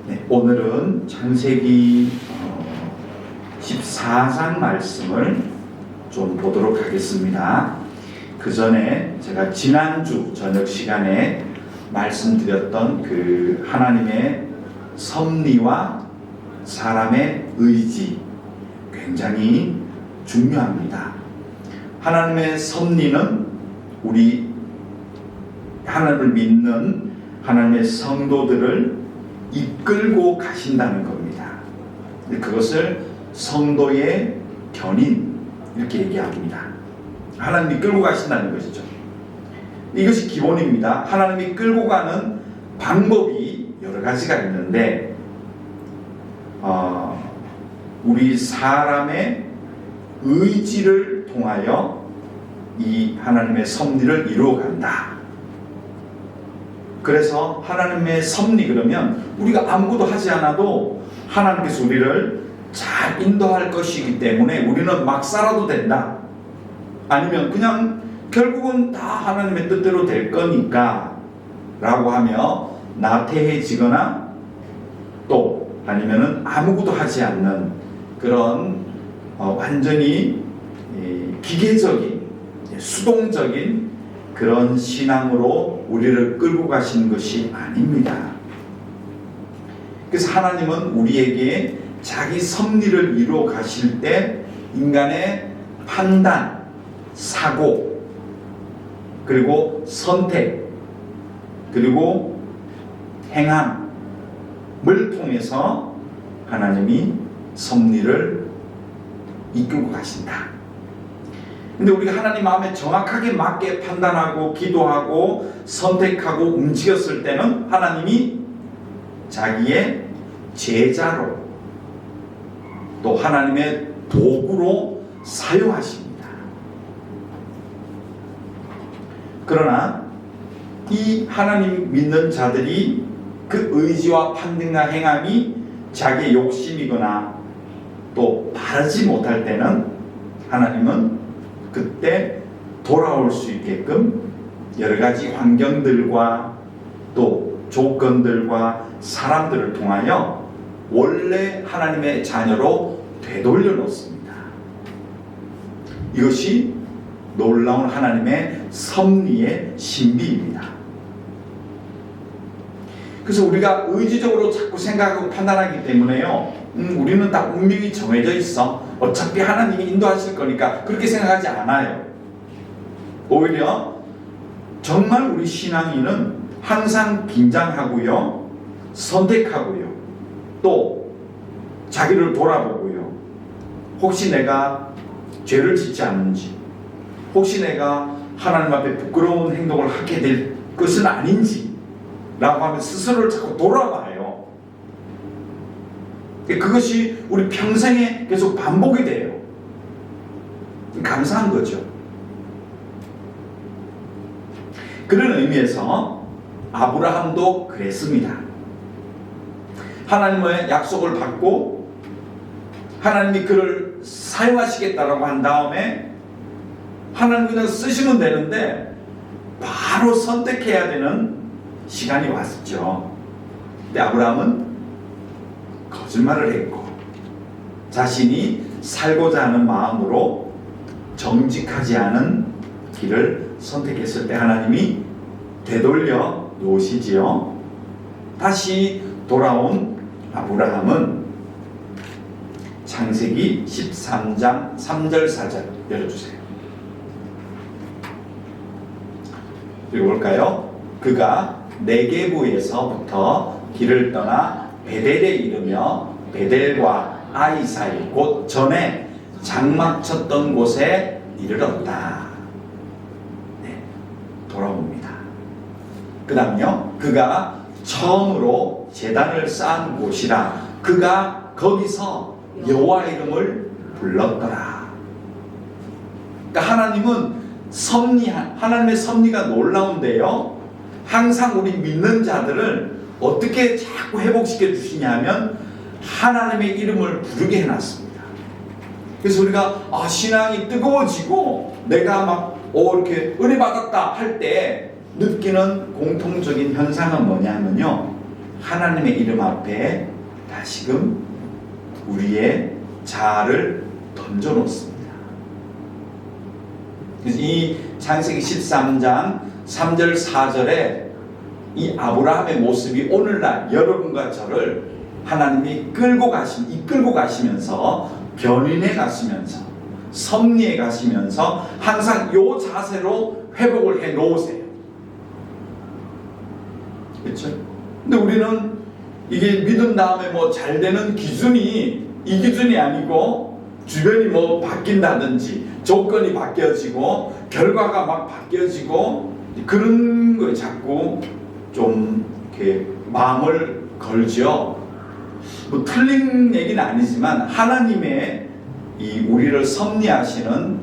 네, 오늘은 창세기 14장 말씀을 좀 보도록 하겠습니다. 그 전에 제가 지난주 저녁 시간에 말씀드렸던 그 하나님의 섭리와 사람의 의지 굉장히 중요합니다. 하나님의 섭리는 우리 하나님을 믿는 하나님의 성도들을 이끌고 가신다는 겁니다. 그것을 성도의 견인 이렇게 얘기합니다. 하나님이 끌고 가신다는 것이죠. 이것이 기본입니다. 하나님이 끌고 가는 방법이 여러 가지가 있는데 우리 사람의 의지를 통하여 이 하나님의 섭리를 이루어간다. 그래서 하나님의 섭리 그러면 우리가 아무것도 하지 않아도 하나님께서 우리를 잘 인도할 것이기 때문에 우리는 막 살아도 된다. 아니면 그냥 결국은 다 하나님의 뜻대로 될 거니까 라고 하며 나태해지거나 또 아니면은 아무것도 하지 않는 그런 완전히 기계적인 수동적인 그런 신앙으로 우리를 끌고 가시는 것이 아닙니다. 그래서 하나님은 우리에게 자기 섭리를 이루어 가실 때 인간의 판단, 사고, 그리고 선택, 그리고 행함을 통해서 하나님이 섭리를 이끌고 가신다. 근데 우리가 하나님 마음에 정확하게 맞게 판단하고 기도하고 선택하고 움직였을 때는 하나님이 자기의 제자로 또 하나님의 도구로 사용하십니다. 그러나 이 하나님 믿는 자들이 그 의지와 판단과 행함이 자기의 욕심이거나 또 바르지 못할 때는 하나님은 그때 돌아올 수 있게끔 여러 가지 환경들과 또 조건들과 사람들을 통하여 원래 하나님의 자녀로 되돌려 놓습니다. 이것이 놀라운 하나님의 섭리의 신비입니다. 그래서 우리가 의지적으로 자꾸 생각하고 판단하기 때문에요. 우리는 다 운명이 정해져 있어. 어차피 하나님이 인도하실 거니까 그렇게 생각하지 않아요. 오히려 정말 우리 신앙인은 항상 긴장하고요. 선택하고요. 또 자기를 돌아보고요. 혹시 내가 죄를 짓지 않는지, 혹시 내가 하나님 앞에 부끄러운 행동을 하게 될 것은 아닌지 라고 하면 스스로를 자꾸 돌아봐요. 그것이 우리 평생에 계속 반복이 돼요. 감사한 거죠. 그런 의미에서 아브라함도 그랬습니다. 하나님의 약속을 받고 하나님이 그를 사용하시겠다라고 한 다음에 하나님 그냥 쓰시면 되는데 바로 선택해야 되는 시간이 왔었죠. 근데 아브라함은 거짓말을 했고 자신이 살고자 하는 마음으로 정직하지 않은 길을 선택했을 때 하나님이 되돌려 놓으시지요. 다시 돌아온 아브라함은 창세기 13장 3절 4절 열어주세요. 읽어볼까요? 그가 네게부에서부터 길을 떠나 베델에 이르며 베델과 아이 사이 곧 전에 장막 쳤던 곳에 이르렀다. 네, 돌아옵니다. 그 다음요. 그가 처음으로 제단을 쌓은 곳이라 그가 거기서 여호와 이름을 불렀더라. 그러니까 하나님은 하나님의 섭리가 놀라운데요. 항상 우리 믿는 자들을 어떻게 자꾸 회복시켜 주시냐면 하나님의 이름을 부르게 해놨습니다. 그래서 우리가 신앙이 뜨거워지고 내가 막 이렇게 은혜 받았다 할 때 느끼는 공통적인 현상은 뭐냐면요, 하나님의 이름 앞에 다시금 우리의 자아를 던져놓습니다. 그래서 이 창세기 13장 3절 4절에 이 아브라함의 모습이 오늘날 여러분과 저를 하나님이 이끌고 가시면서 변인해 가시면서 섭리해 가시면서 항상 이 자세로 회복을 해 놓으세요. 그렇죠? 근데 우리는 이게 믿은 다음에 뭐 잘 되는 기준이 이 기준이 아니고 주변이 뭐 바뀐다든지 조건이 바뀌어지고 결과가 막 바뀌어지고 그런 거에 자꾸 좀 이렇게 마음을 걸죠. 뭐 틀린 얘기는 아니지만 하나님의 이 우리를 섭리하시는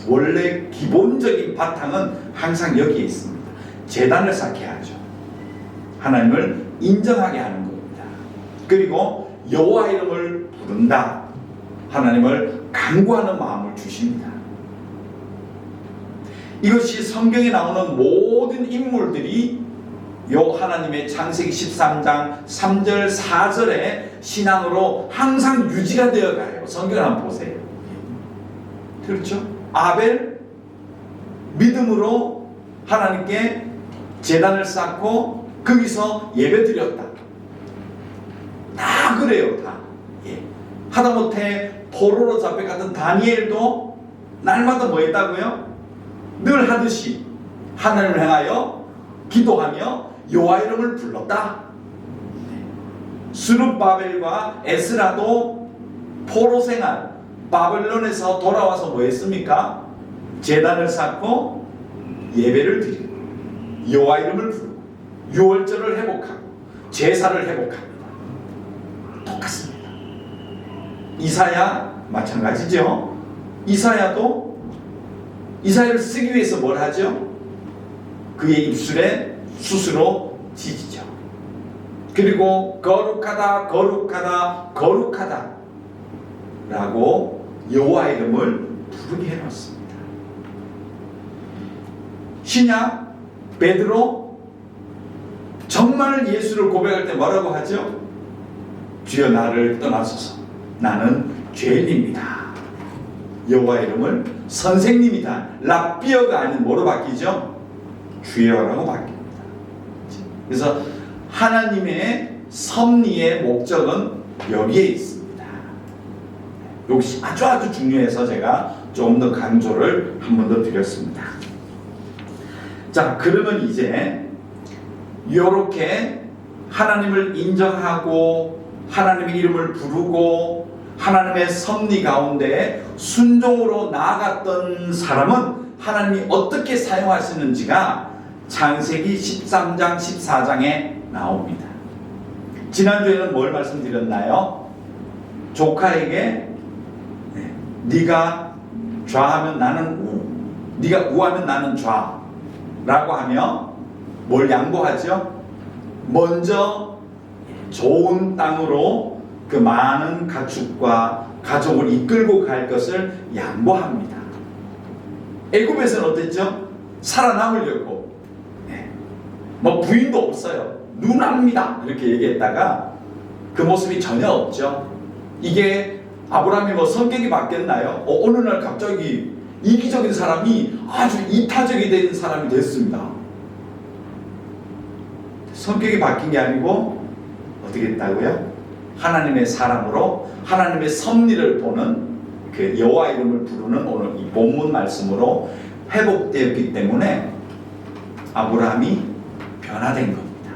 원래 기본적인 바탕은 항상 여기에 있습니다. 제단을 쌓게 하죠. 하나님을 인정하게 하는 겁니다. 그리고 여호와 이름을 부른다. 하나님을 간구하는 마음을 주십니다. 이것이 성경에 나오는 모든 인물들이 요 하나님의 창세기 13장 3절 4절의 신앙으로 항상 유지가 되어 가요. 성경을 한번 보세요. 그렇죠? 아벨 믿음으로 하나님께 제단을 쌓고 거기서 예배 드렸다. 다 그래요. 다. 예. 하다못해 포로로 잡혀갔던 다니엘도 날마다 뭐 했다고요? 늘 하듯이 하나님을 향하여 기도하며 여호와 이름을 불렀다. 스룹바벨과 에스라도 포로 생활 바벨론에서 돌아와서 뭐 했습니까? 제단을 쌓고 예배를 드리고 여호와 이름을 부르고 유월절을 회복하고 제사를 회복합니다. 똑같습니다. 이사야 마찬가지죠. 이사야도 이사야를 쓰기 위해서 뭘 하죠? 그의 입술에 숯으로 지지죠. 그리고 거룩하다 거룩하다 거룩하다 라고 여호와 이름을 부르게 해놓습니다. 신약 베드로 정말 예수를 고백할 때 뭐라고 하죠? 주여 나를 떠나소서 나는 죄인입니다. 여호와 이름을 선생님이다 랍비어가 아닌 뭐로 바뀌죠? 주여라고 바뀝니다. 그래서 하나님의 섭리의 목적은 여기에 있습니다. 이것이 아주 중요해서 제가 조금 더 강조를 한 번 더 드렸습니다. 자, 그러면 이제 이렇게 하나님을 인정하고 하나님의 이름을 부르고 하나님의 섭리 가운데 순종으로 나아갔던 사람은 하나님이 어떻게 사용하시는지가 창세기 13장 14장에 나옵니다. 지난주에는 뭘 말씀드렸나요? 조카에게 네가 좌하면 나는 우, 네가 우하면 나는 좌라고 하며 뭘 양보하죠? 먼저 좋은 땅으로 그 많은 가축과 가족을 이끌고 갈 것을 양보합니다. 애굽에서는 어땠죠? 살아남으려고 뭐 부인도 없어요. 누나입니다 이렇게 얘기했다가 그 모습이 전혀 없죠. 이게 아브라함이 뭐 성격이 바뀌었나요? 어느 날 갑자기 이기적인 사람이 아주 이타적이 된 사람이 됐습니다. 성격이 바뀐 게 아니고 어떻게 했다고요? 하나님의 사람으로 하나님의 섭리를 보는 그 여호와 이름을 부르는 오늘 이 본문 말씀으로 회복되었기 때문에 아브라함이 변화된 겁니다.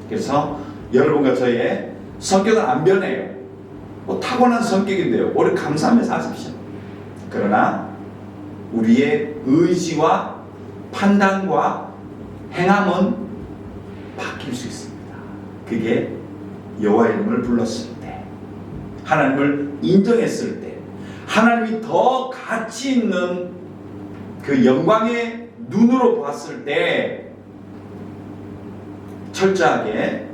그래서 여러분과 저의 성격은 안 변해요. 뭐 타고난 성격인데요. 오래 감사하며 사십시오. 그러나 우리의 의지와 판단과 행함은 바뀔 수 있습니다. 그게 여호와 이름을 불렀을 때, 하나님을 인정했을 때, 하나님이 더 가치 있는 그 영광의 눈으로 봤을 때 철저하게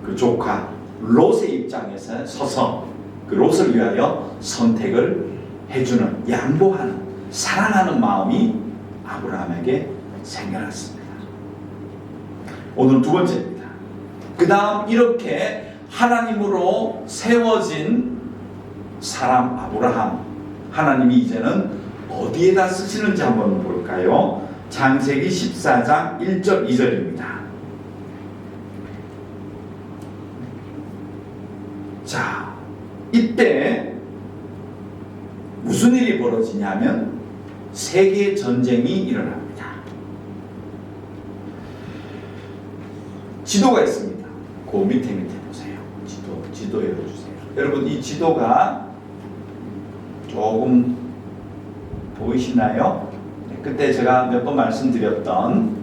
그 조카 롯의 입장에서 서서 그 롯을 위하여 선택을 해주는, 양보하는, 사랑하는 마음이 아브라함에게 생겨났습니다. 오늘 두 번째입니다. 그 다음 이렇게 하나님으로 세워진 사람 아브라함, 하나님이 이제는 어디에다 쓰시는지 한번 볼까요? 창세기 14장 1절 2절입니다. 자, 이때 무슨 일이 벌어지냐면 세계 전쟁이 일어납니다. 지도가 있습니다. 그 밑에 보세요. 지도 열어주세요. 여러분, 이 지도가 조금 보이시나요? 그때 제가 몇 번 말씀드렸던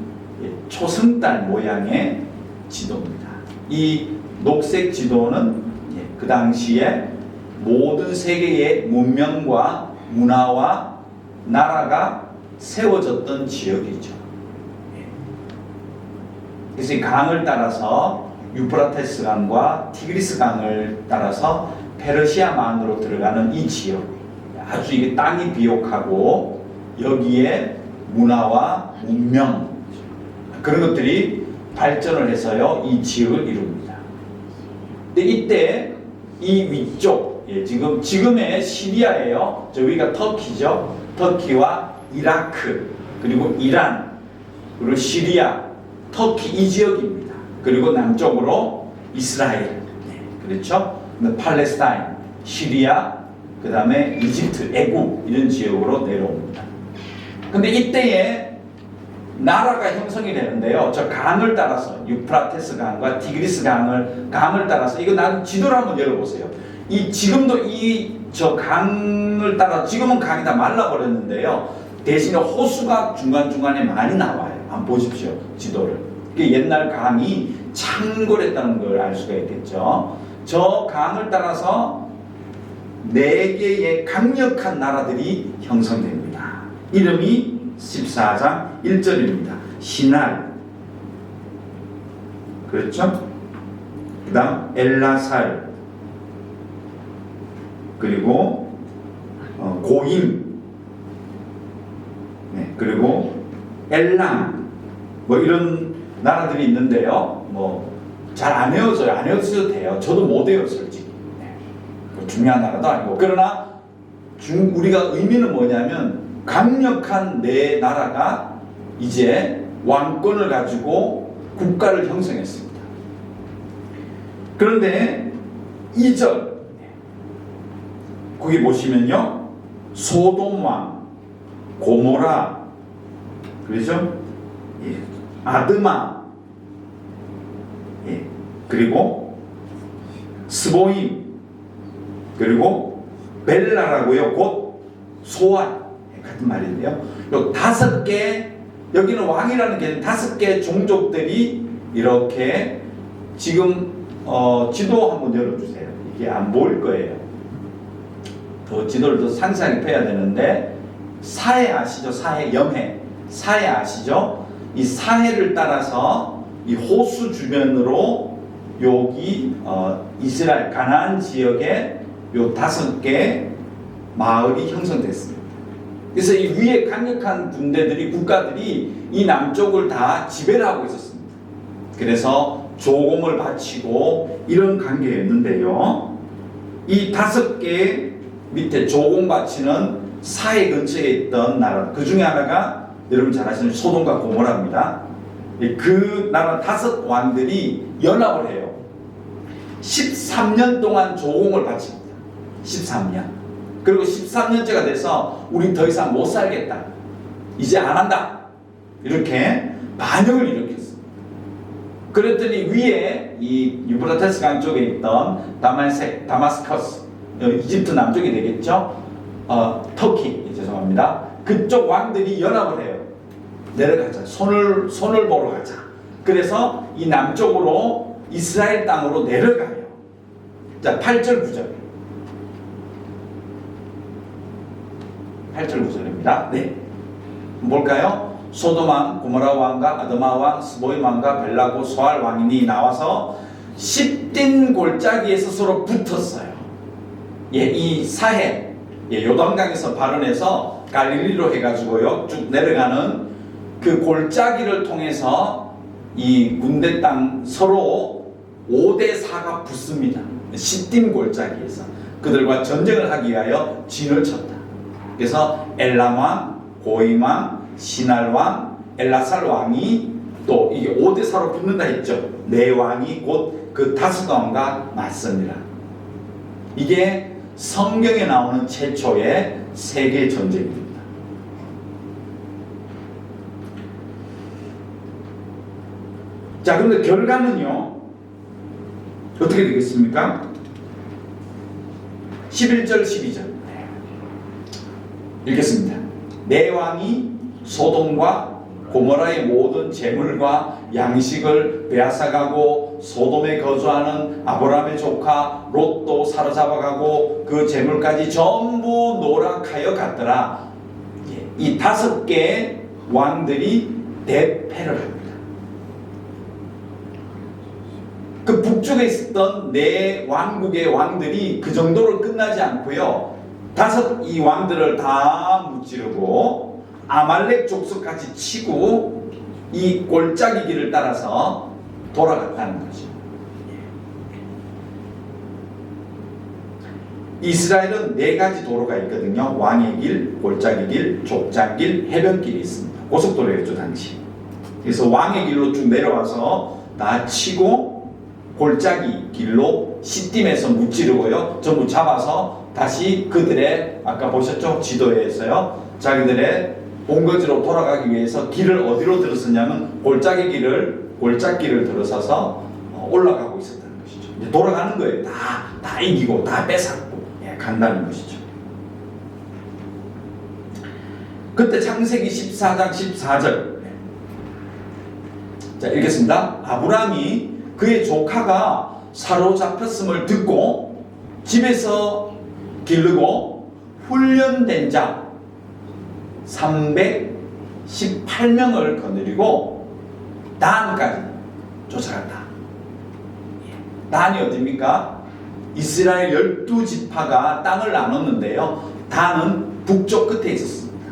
초승달 모양의 지도입니다. 이 녹색 지도는 그 당시에 모든 세계의 문명과 문화와 나라가 세워졌던 지역이죠. 그래서 이 강을 따라서 유프라테스 강과 티그리스 강을 따라서 페르시아만으로 들어가는 이 지역, 아주 이게 땅이 비옥하고 여기에 문화와 문명 그런 것들이 발전을 해서요 이 지역을 이룹니다. 근데 이때 이 위쪽, 지금의 시리아예요. 저기가 터키죠. 터키와 이라크, 그리고 이란, 그리고 시리아, 터키 이 지역입니다. 그리고 남쪽으로 이스라엘, 그렇죠? 팔레스타인, 시리아, 그 다음에 이집트, 애국 이런 지역으로 내려옵니다. 근데 이때에 나라가 형성이 되는데요. 저 강을 따라서 유프라테스 강과 티그리스 강을 따라서 이거 나는 지도를 한번 열어보세요. 이 지금도 저 강을 따라 지금은 강이 다 말라버렸는데요. 대신에 호수가 중간중간에 많이 나와요. 한번 보십시오. 지도를. 옛날 강이 창궐했다는 걸 알 수가 있겠죠. 저 강을 따라서 4개의 강력한 나라들이 형성됩니다. 이름이 14장 1절입니다. 시날, 그렇죠? 그 다음 엘라살, 그리고 고임, 그리고 엘람, 뭐 이런 나라들이 있는데요. 뭐 잘 안 외워져요. 안 외워져도 돼요. 저도 못 외워요, 솔직히. 중요한 나라도 아니고. 그러나 우리가 의미는 뭐냐면 강력한 네 나라가 이제 왕권을 가지고 국가를 형성했습니다. 그런데 2절 거기 보시면요, 소돔 왕, 고모라, 그렇죠? 아드마, 그리고 스보임, 그리고 벨라라고요. 곧 소환 같은 말인데요. 요 5개, 여기는 왕이라는 게 5개 종족들이 이렇게 지금 지도 한번 열어주세요. 이게 안 보일 거예요. 더 지도를 더 상세하게 펴야 되는데, 사해 아시죠? 사해, 영해. 사해 아시죠? 이 사해를 따라서 이 호수 주변으로 여기 이스라엘 가나안 지역에 요 5개 마을이 형성됐습니다. 그래서 이 위에 강력한 군대들이, 국가들이 이 남쪽을 다 지배를 하고 있었습니다. 그래서 조공을 바치고 이런 관계였는데요. 이 5개 밑에 조공 바치는 사해 근처에 있던 나라, 그 중에 하나가 여러분 잘 아시는 소돔과 고모라입니다. 그 나라 5 왕들이 연합을 해요. 13년 동안 조공을 바칩니다. 13년. 그리고 13년째가 돼서 우린 더 이상 못 살겠다, 이제 안 한다, 이렇게 반역을 일으켰습니다. 그랬더니 위에 이 유프라테스 강 쪽에 있던 다마스커스, 이집트 남쪽이 되겠죠. 터키, 죄송합니다. 그쪽 왕들이 연합을 해요. 내려가자, 손을 보러 가자. 그래서 이 남쪽으로 이스라엘 땅으로 내려가요. 자, 8절 9절. 8절 9절입니다. 네. 뭘까요? 소돔 왕, 고모라 왕과 아드마 왕, 스보임 왕과 벨라고 소알 왕이 나와서 십딘 골짜기에서 서로 붙었어요. 이 사해, 요단강에서 발원해서 갈릴리로 해가지고요 쭉 내려가는 그 골짜기를 통해서 이 군대 땅 서로 5대4가 붙습니다. 시딤 골짜기에서 그들과 전쟁을 하기 위하여 진을 쳤다. 그래서 엘람 왕, 고임 왕, 시날 왕, 엘라살 왕이 또 이게 5대4로 붙는다 했죠. 네 왕이 곧 그 5왕과 맞습니다. 이게 성경에 나오는 최초의 세계 전쟁입니다. 자, 그런데 결과는요, 어떻게 되겠습니까? 11절, 12절. 읽겠습니다. 네 왕이 소돔과 고모라의 모든 재물과 양식을 빼앗아가고 소돔에 거주하는 아브라함의 조카 롯도 사로잡아가고 그 재물까지 전부 노락하여 갔더라. 이 5개의 왕들이 대패를 합니다. 그 북쪽에 있었던 네 왕국의 왕들이 그 정도로 끝나지 않고요, 이 왕들을 다 무찌르고 아말렉 족속까지 치고 이 골짜기 길을 따라서 돌아갔다는 거죠. 이스라엘은 4가지 도로가 있거든요. 왕의 길, 골짜기 길, 족장길, 해변길이 있습니다. 고속도로였죠, 당시. 그래서 왕의 길로 쭉 내려와서 다 치고 골짜기 길로 시딤에서 무찌르고요, 전부 잡아서 다시 그들의, 아까 보셨죠? 지도에서요, 자기들의 본거지로 돌아가기 위해서 길을 어디로 들었었냐면 골짜기를 들어서서 올라가고 있었다는 것이죠. 이제 돌아가는 거예요. 다 이기고 다 뺏었고 간다는 것이죠. 그때 창세기 14장 14절. 자, 읽겠습니다. 아브라함이 그의 조카가 사로잡혔음을 듣고 집에서 기르고 훈련된 자 318명을 거느리고 단까지 쫓아갔다. 단이 어디입니까? 이스라엘 12지파가 땅을 나눴는데요, 단은 북쪽 끝에 있었습니다.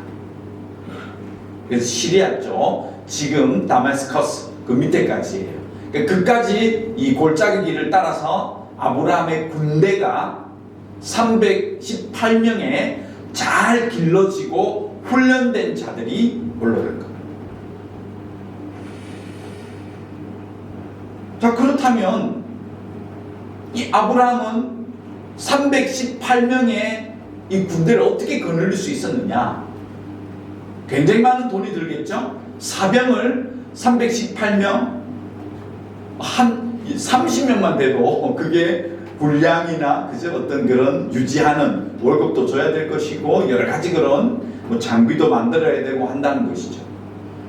그래서 시리아 쪽, 지금 다메스커스 그 밑에까지예요. 그러니까 그까지 이 골짜기 길을 따라서 아브라함의 군대가 318명의 잘 길러지고 훈련된 자들이 올라갈 겁니다. 자, 그렇다면 이 아브라함은 318명의 이 군대를 어떻게 거느릴 수 있었느냐? 굉장히 많은 돈이 들겠죠? 사병을 318명, 한 30명만 돼도 그게 군량이나 그죠? 어떤 그런 유지하는 월급도 줘야 될 것이고 여러 가지 그런 뭐 장비도 만들어야 되고 한다는 것이죠.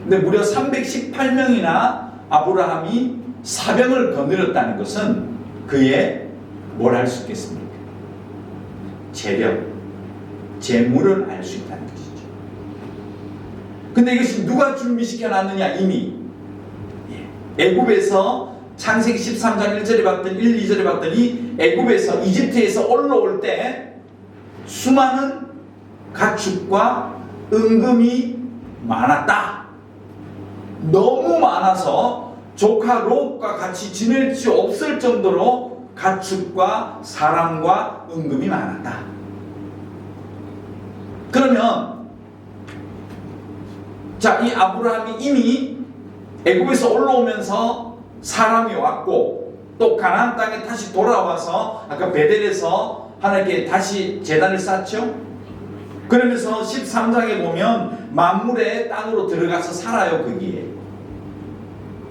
근데 무려 318명이나 아브라함이 사병을 거느렸다는 것은 그의 뭘 알 수 있겠습니까? 재력, 재물을 알 수 있다는 것이죠. 근데 이것이 누가 준비시켜 놨느냐? 이미 애굽에서 창세기 13장 1절에 봤더니 1, 2절에 봤더니 애굽에서 이집트에서 올라올 때 수많은 가축과 은금이 많았다. 너무 많아서 조카 롯과 같이 지낼 수 없을 정도로 가축과 사람과 은금이 많았다. 그러면 자, 이 아브라함이 이미 애굽에서 올라오면서 사람이 왔고 또 가나안 땅에 다시 돌아와서 아까 베델에서 하나님께 다시 제단을 쌓죠. 그러면서 13장에 보면 만물의 땅으로 들어가서 살아요. 거기에.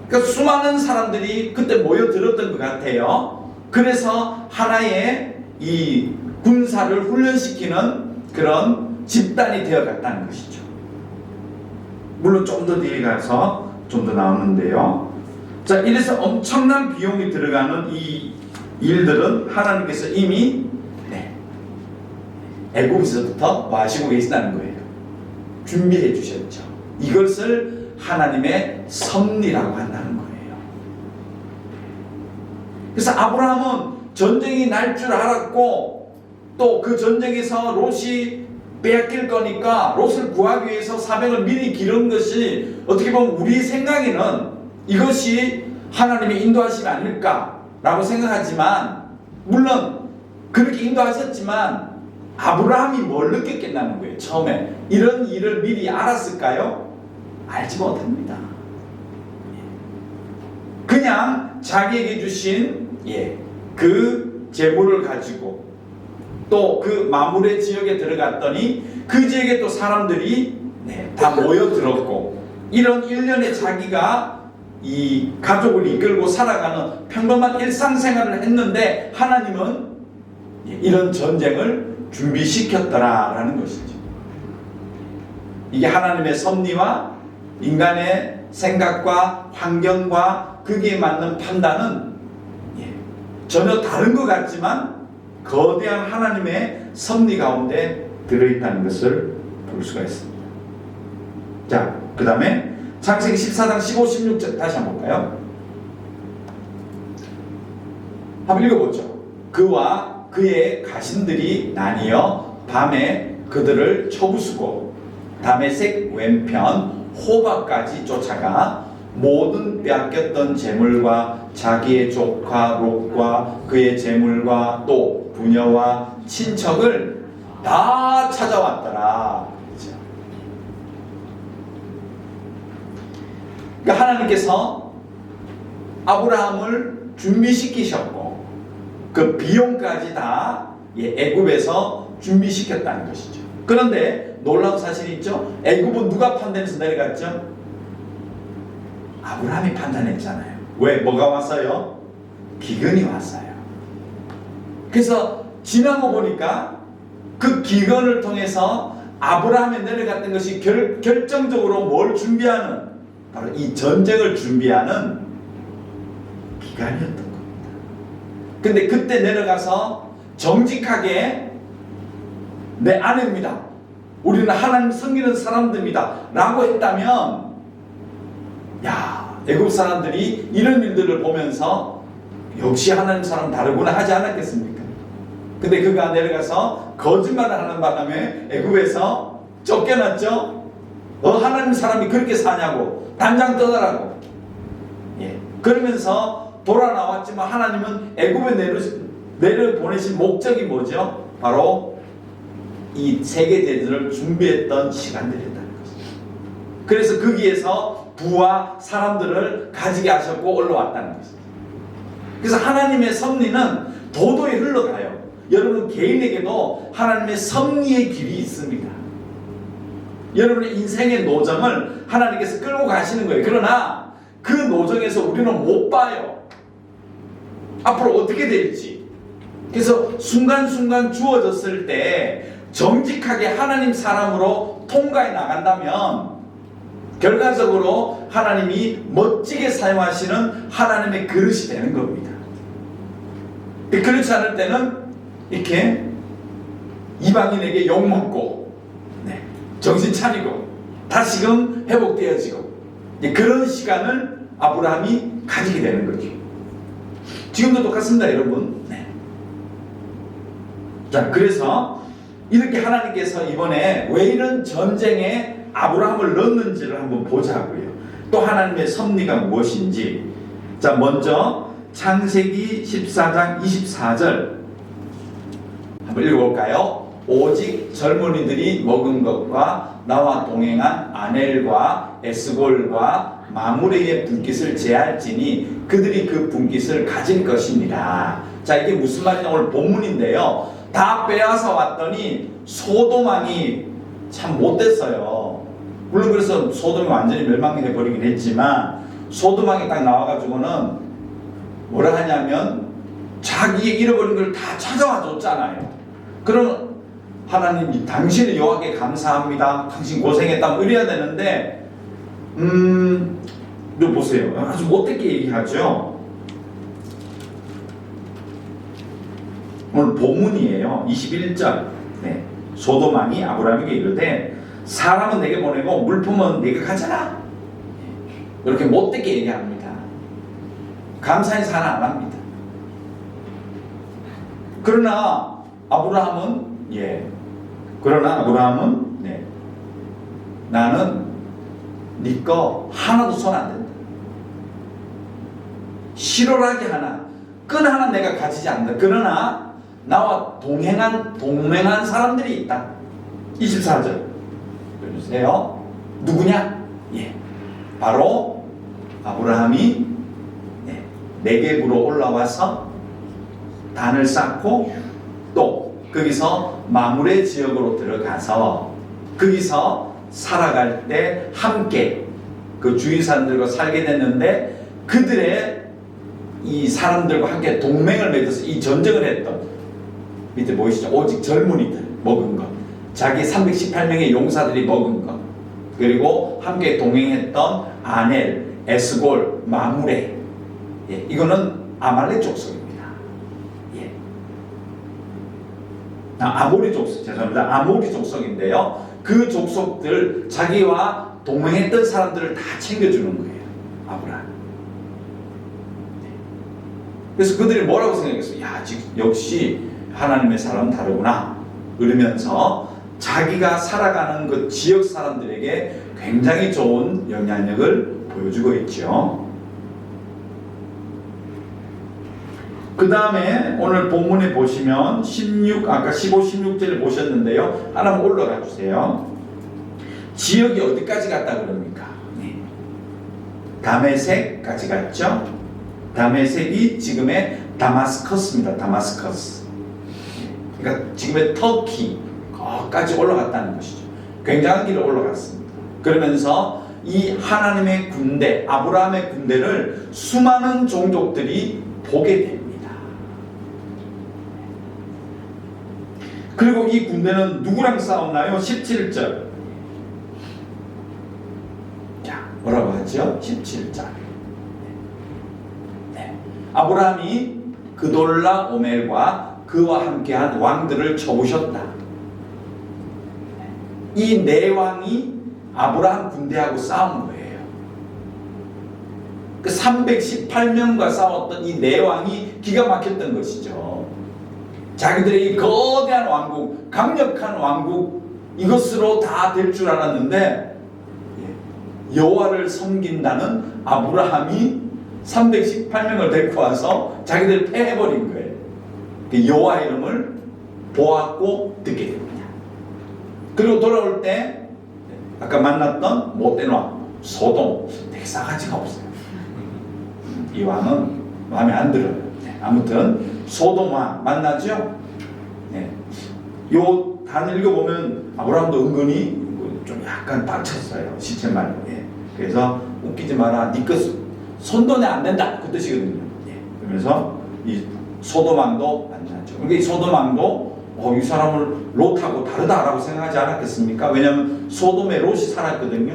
그러니까 수많은 사람들이 그때 모여들었던 것 같아요. 그래서 하나의 이 군사를 훈련시키는 그런 집단이 되어갔다는 것이죠. 물론 좀 더 뒤에 가서 좀 더 나오는데요. 자, 이래서 엄청난 비용이 들어가는 이 일들은 하나님께서 이미 애굽에서부터 와시고 계시다는 거예요. 준비해 주셨죠. 이것을 하나님의 섭리라고 한다는 거예요. 그래서 아브라함은 전쟁이 날 줄 알았고 또 그 전쟁에서 롯이 빼앗길 거니까 롯을 구하기 위해서 사병을 미리 기른 것이 어떻게 보면 우리 생각에는 이것이 하나님의 인도하심이 아닐까라고 생각하지만, 물론 그렇게 인도하셨지만 아브라함이 뭘 느꼈겠다는 거예요. 처음에 이런 일을 미리 알았을까요? 알지 못합니다. 그냥 자기에게 주신 그 재물을 가지고 또 그 마물의 지역에 들어갔더니 그 지역에 또 사람들이 다 모여들었고, 이런 일련의 자기가 이 가족을 이끌고 살아가는 평범한 일상생활을 했는데 하나님은 이런 전쟁을 준비시켰더라라는 것이죠. 이게 하나님의 섭리와 인간의 생각과 환경과 거기에 맞는 판단은 전혀 다른 것 같지만 거대한 하나님의 섭리 가운데 들어있다는 것을 볼 수가 있습니다. 자, 그 다음에 창세기 14장 15, 16절 다시 한번 볼까요? 한번 읽어보죠. 그와 그의 가신들이 나뉘어 밤에 그들을 쳐부수고 다메섹 왼편 호바까지 쫓아가 모든 빼앗겼던 재물과 자기의 조카 롯과 그의 재물과 또 부녀와 친척을 다 찾아왔더라. 그러니까 하나님께서 아브라함을 준비시키셨고 그 비용까지 다 애굽에서 준비시켰다는 것이죠. 그런데 놀라운 사실이 있죠. 애굽은 누가 판단해서 내려갔죠? 아브라함이 판단했잖아요. 왜? 뭐가 왔어요? 기근이 왔어요. 그래서 지나고 보니까 그 기근을 통해서 아브라함이 내려갔던 것이 결정적으로 뭘 준비하는, 바로 이 전쟁을 준비하는 기간이었던 겁니다. 근데 그때 내려가서 정직하게 내 아내입니다, 우리는 하나님 섬기는 사람들입니다 라고 했다면, 야, 애굽 사람들이 이런 일들을 보면서 역시 하나님 사람 다르구나 하지 않았겠습니까? 근데 그가 내려가서 거짓말을 하는 바람에 애굽에서 쫓겨났죠. 하나님 사람이 그렇게 사냐고, 당장 떠나라고. 그러면서 돌아 나왔지만 하나님은 애굽에 내려보내신 목적이 뭐죠? 바로 이 세계 대전을 준비했던 시간들이었다는 것이죠. 그래서 거기에서 부와 사람들을 가지게 하셨고 올라왔다는 것이죠. 그래서 하나님의 섭리는 도도히 흘러가요. 여러분 개인에게도 하나님의 섭리의 길이 있습니다. 여러분의 인생의 노정을 하나님께서 끌고 가시는 거예요. 그러나 그 노정에서 우리는 못 봐요. 앞으로 어떻게 될지. 그래서 순간순간 주어졌을 때 정직하게 하나님 사람으로 통과해 나간다면 결과적으로 하나님이 멋지게 사용하시는 하나님의 그릇이 되는 겁니다. 그렇지 않을 때는 이렇게 이방인에게 욕먹고 정신 차리고 다시금 회복되어지고 그런 시간을 아브라함이 가지게 되는 거죠. 지금도 똑같습니다, 여러분. 자, 그래서 이렇게 하나님께서 이번에 왜 이런 전쟁에 아브라함을 넣는지를 한번 보자고요. 또 하나님의 섭리가 무엇인지. 자, 먼저 창세기 14장 24절 한번 읽어볼까요? 오직 젊은이들이 먹은 것과 나와 동행한 아넬과 에스골과 마므레의 분깃을 제할지니 그들이 그 분깃을 가질 것입니다. 자, 이게 무슨 말이냐, 오늘 본문인데요. 다 빼앗아 왔더니 소돔왕이 참 못됐어요. 물론 그래서 소돔이 완전히 멸망해 버리긴 했지만 소돔왕이 딱 나와가지고는 뭐라 하냐면 자기의 잃어버린 걸 다 찾아와 줬잖아요. 그럼 하나님 당신의 여호와께 감사합니다, 당신 고생했다 이래야 되는데 이거 보세요. 아주 못되게 얘기하죠. 오늘 본문이에요. 21절. 소돔왕이 아브라함에게 이르되 사람은 내게 보내고 물품은 네가 가져라. 이렇게 못되게 얘기합니다. 감사해서 하나 안 합니다. 그러나 아브라함은 나는 네 거 하나도 손 안 댄다. 실오라게 하나, 끈 하나 내가 가지지 않는다. 그러나 나와 동맹한 사람들이 있다. 24절 보세요. 누구냐? 바로 아브라함이 네겝으로 올라와서 단을 쌓고 또 거기서 마므레 지역으로 들어가서 거기서 살아갈 때 함께 그 주위 사람들과 살게 됐는데, 그들의 이 사람들과 함께 동맹을 맺어서 이 전쟁을 했던, 밑에 보이시죠? 오직 젊은이들 먹은 것, 자기 318명의 용사들이 먹은 것, 그리고 함께 동행했던 아넬, 에스골, 마므레, 이거는 아말렉 족속입니다. 아모리 족속, 죄송합니다. 아모리 족속인데요. 그 족속들, 자기와 동행했던 사람들을 다 챙겨주는 거예요, 아브라함. 그래서 그들이 뭐라고 생각했어요? 야, 역시 하나님의 사람은 다르구나. 그러면서 자기가 살아가는 그 지역 사람들에게 굉장히 좋은 영향력을 보여주고 있죠. 그 다음에 오늘 본문에 보시면 아까 15, 16절을 보셨는데요. 하나만 올라가 주세요. 지역이 어디까지 갔다 그럽니까? 다메섹까지 갔죠. 다메섹이 지금의 다마스커스입니다. 다마스커스. 그러니까 지금의 터키까지 올라갔다는 것이죠. 굉장한 길을 올라갔습니다. 그러면서 이 하나님의 군대, 아브라함의 군대를 수많은 종족들이 보게 됩니다. 그리고 이 군대는 누구랑 싸웠나요? 17절. 자, 뭐라고 하죠? 17절. 아브라함이 그돌라 오멜과 그와 함께한 왕들을 쳐부셨다. 이 네 왕이 아브라함 군대하고 싸운 거예요. 그 318명과 싸웠던 이 네 왕이 기가 막혔던 것이죠. 자기들의 이 거대한 왕국, 강력한 왕국, 이것으로 다 될 줄 알았는데 여호와를 섬긴다는 아브라함이 318명을 데리고 와서 자기들 패해버린 거예요. 여호와 이름을 보았고 듣게 됩니다. 그리고 돌아올 때 아까 만났던 못된 왕 소돔, 되게 싸가지가 없어요. 이 왕은 마음에 안 들어요. 아무튼 소돔 왕 만나죠. 요 단 읽어보면 아브라함도 은근히 좀 약간 빡쳤어요. 시체말로. 그래서 웃기지 마라. 네 것 손도 내 안 된다. 그 뜻이거든요. 그래서 이 소돔 왕도 만나죠. 그러니까 이 소돔 왕도 이 사람을 롯하고 다르다라고 생각하지 않았겠습니까? 왜냐하면 소돔에 롯이 살았거든요.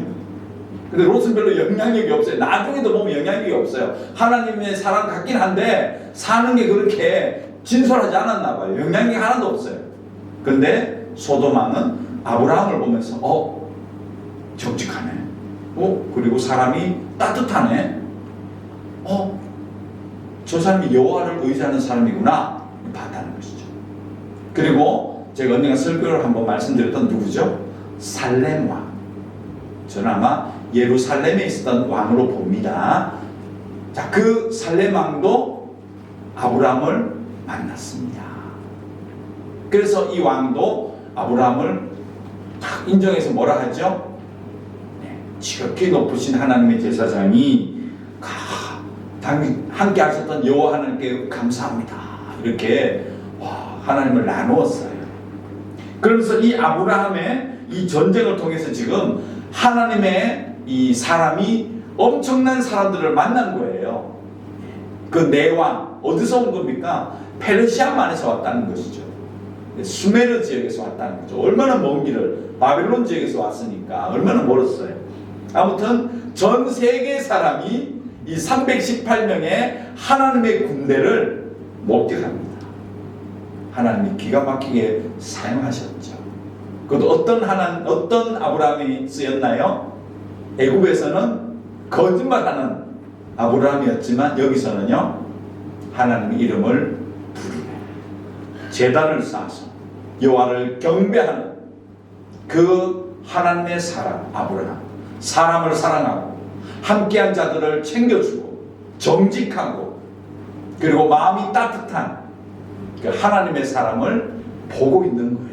근데 롯은 별로 영향력이 없어요. 나중에도 보면 영향력이 없어요. 하나님의 사람 같긴 한데 사는 게 그렇게 진솔하지 않았나 봐요. 영향력이 하나도 없어요. 근데 소돔 왕은 아브라함을 보면서 정직하네. 그리고 사람이 따뜻하네. 저 사람이 여호와를 의지하는 사람이구나 봤다는 것이죠. 그리고 제가 언젠가 설교를 한번 말씀드렸던 누구죠? 살렘 왕. 저는 아마 예루살렘에 있었던 왕으로 봅니다. 자, 그 살렘 왕도 아브라함을 만났습니다. 그래서 이 왕도 아브라함을 딱 인정해서 뭐라 하죠? 지극히 높으신 하나님의 제사장이 함께 하셨던 여호와 하나님께 감사합니다. 이렇게 하나님을 나누었어요. 그러면서 이 아브라함의 이 전쟁을 통해서 지금 하나님의 이 사람이 엄청난 사람들을 만난 거예요. 그 네 왕 어디서 온 겁니까? 페르시아만에서 왔다는 것이죠. 수메르 지역에서 왔다는 거죠. 얼마나 먼 길을, 바벨론 지역에서 왔으니까 얼마나 멀었어요. 아무튼 전 세계 사람이 이 318명의 하나님의 군대를 목격합니다. 하나님이 기가 막히게 사용하셨죠. 그것도 어떤 아브라함이 쓰였나요? 애굽에서는 거짓말하는 아브라함이었지만 여기서는요, 하나님의 이름을 부르고 제단을 쌓아서 여호와를 경배하는 그 하나님의 사람 아브라함, 사람을 사랑하고 함께한 자들을 챙겨주고 정직하고 그리고 마음이 따뜻한 그 하나님의 사람을 보고 있는 거예요.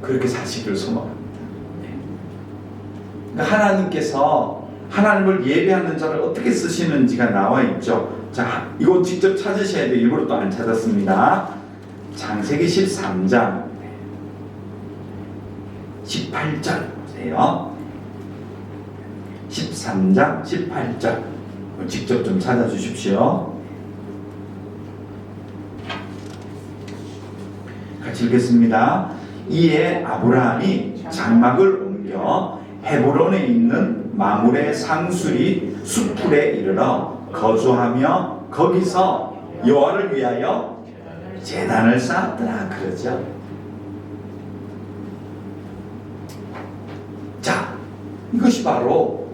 그렇게 사시기를 소망합니다. 그러니까 하나님께서 하나님을 예배하는 자를 어떻게 쓰시는지가 나와 있죠. 자, 이거 직접 찾으셔야 돼요. 일부러 또 안 찾았습니다. 창세기 13장 18절 보세요. 13장 18절 직접 좀 찾아주십시오. 같이 읽겠습니다. 이에 아브라함이 장막을 옮겨 헤브론에 있는 마므레 상수리 수풀에 이르러 거주하며 거기서 여호와를 위하여 제단을 쌓았더라 그러죠. 자, 이것이 바로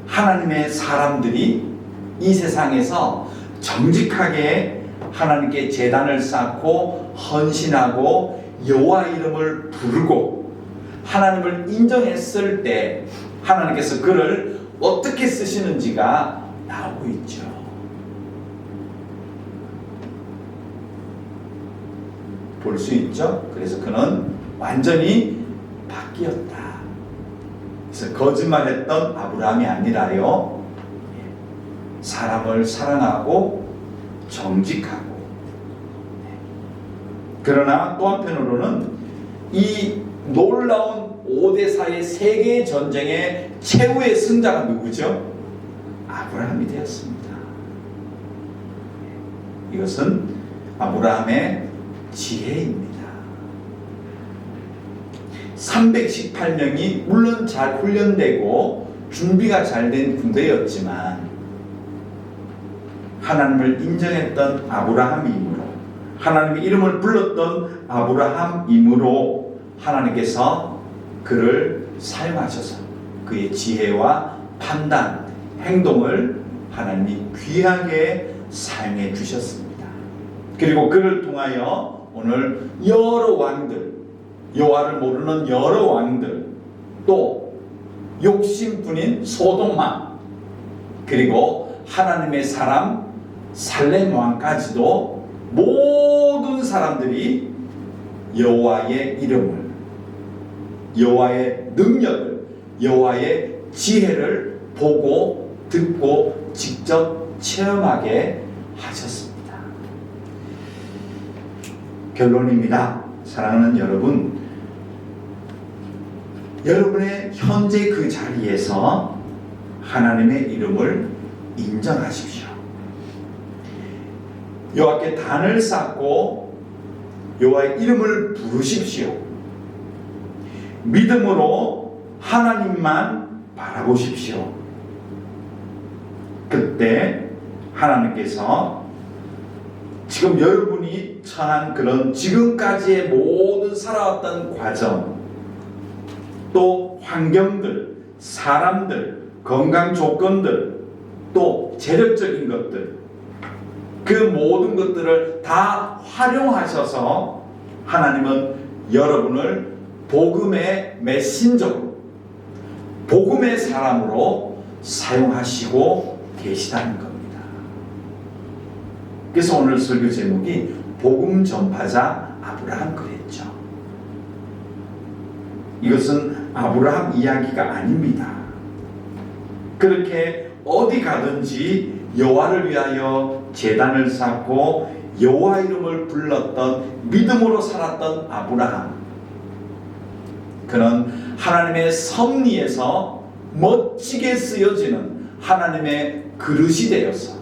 하나님의 사람들이 이 세상에서 정직하게 하나님께 제단을 쌓고 헌신하고 여호와 이름을 부르고 하나님을 인정했을 때 하나님께서 그를 어떻게 쓰시는지가 나오고 있죠. 볼 수 있죠. 그래서 그는 완전히 바뀌었다. 그래서 거짓말했던 아브라함이 아니라요, 사람을 사랑하고 정직하고. 그러나 또 한편으로는 이 놀라운 5대4의 세계 전쟁의 최후의 승자가 누구죠? 아브라함이 되었습니다. 이것은 아브라함의 지혜입니다. 318명이 물론 잘 훈련되고 준비가 잘 된 군대였지만 하나님을 인정했던 아브라함이므로, 하나님의 이름을 불렀던 아브라함이므로 하나님께서 그를 사용하셔서 그의 지혜와 판단, 행동을 하나님이 귀하게 사용해 주셨습니다. 그리고 그를 통하여 오늘 여러 왕들, 여호와를 모르는 여러 왕들, 또 욕심뿐인 소돔왕, 그리고 하나님의 사람 살렘 왕까지도 모든 사람들이 여호와의 이름을, 여호와의 능력을, 여호와의 지혜를 보고 듣고 직접 체험하게 하셨습니다. 결론입니다. 사랑하는 여러분, 여러분의 현재 그 자리에서 하나님의 이름을 인정하십시오. 여호와께 단을 쌓고 여호와의 이름을 부르십시오. 믿음으로 하나님만 바라보십시오. 그때 하나님께서 지금 여러분이 처한 그런 지금까지의 모든 살아왔던 과정, 또 환경들, 사람들, 건강 조건들, 또 재력적인 것들, 그 모든 것들을 다 활용하셔서 하나님은 여러분을 복음의 메신저로, 복음의 사람으로 사용하시고 계시다는 겁니다. 그래서 오늘 설교 제목이 복음 전파자 아브라함 그랬죠. 이것은 아브라함 이야기가 아닙니다. 그렇게 어디 가든지 여호와를 위하여 제단을 쌓고 여호와 이름을 불렀던, 믿음으로 살았던 아브라함, 그는 하나님의 섭리에서 멋지게 쓰여지는 하나님의 그릇이 되어서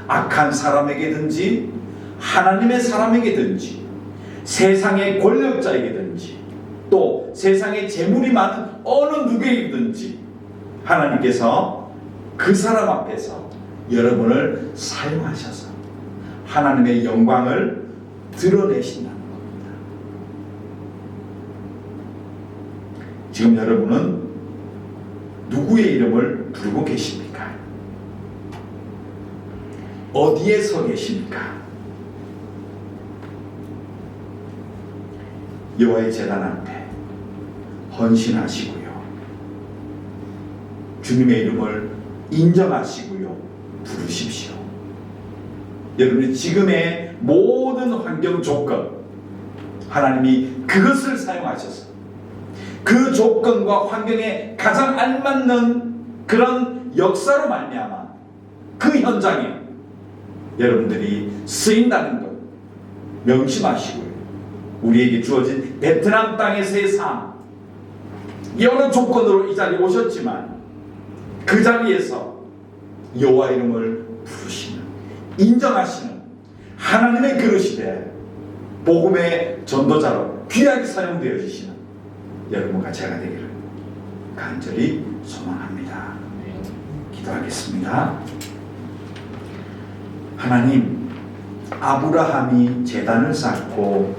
악한 사람에게든지 하나님의 사람에게든지 세상의 권력자에게든지 또 세상에 재물이 많은 어느 누구에게든지 하나님께서 그 사람 앞에서 여러분을 사용하셔서 하나님의 영광을 드러내신다는 겁니다. 지금 여러분은 누구의 이름을 부르고 계십니까? 어디에 서 계십니까? 여호와의 제단 앞에 헌신하시고요. 주님의 이름을 인정하시고요. 부르십시오. 여러분이 지금의 모든 환경 조건, 하나님이 그것을 사용하셔서 그 조건과 환경에 가장 알맞는 그런 역사로 말미암아 그 현장에 여러분들이 쓰인다는 것 명심하시고요. 우리에게 주어진 베트남 땅에서의 삶, 여러 조건으로 이 자리에 오셨지만 그 자리에서 여호와 이름을 부르시는, 인정하시는 하나님의 그릇이 돼 복음의 전도자로 귀하게 사용되어지시는 여러분과 제가 되기를 간절히 소망합니다. 기도하겠습니다. 하나님, 아브라함이 제단을 쌓고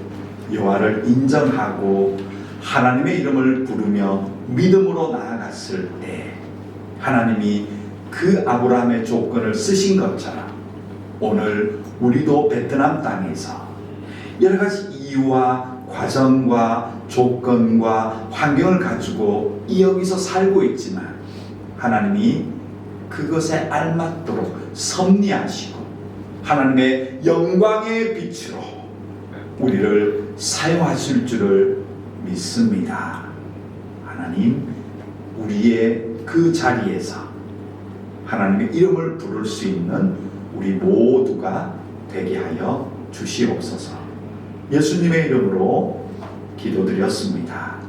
여호와를 인정하고 하나님의 이름을 부르며 믿음으로 나아갔을 때 하나님이 그 아브라함의 조건을 쓰신 것처럼 오늘 우리도 베트남 땅에서 여러 가지 이유와 과정과 조건과 환경을 가지고 여기서 살고 있지만 하나님이 그것에 알맞도록 섭리하시고 하나님의 영광의 빛으로 우리를 사용하실 줄을 믿습니다. 하나님, 우리의 그 자리에서 하나님의 이름을 부를 수 있는 우리 모두가 되게 하여 주시옵소서. 예수님의 이름으로 기도드렸습니다.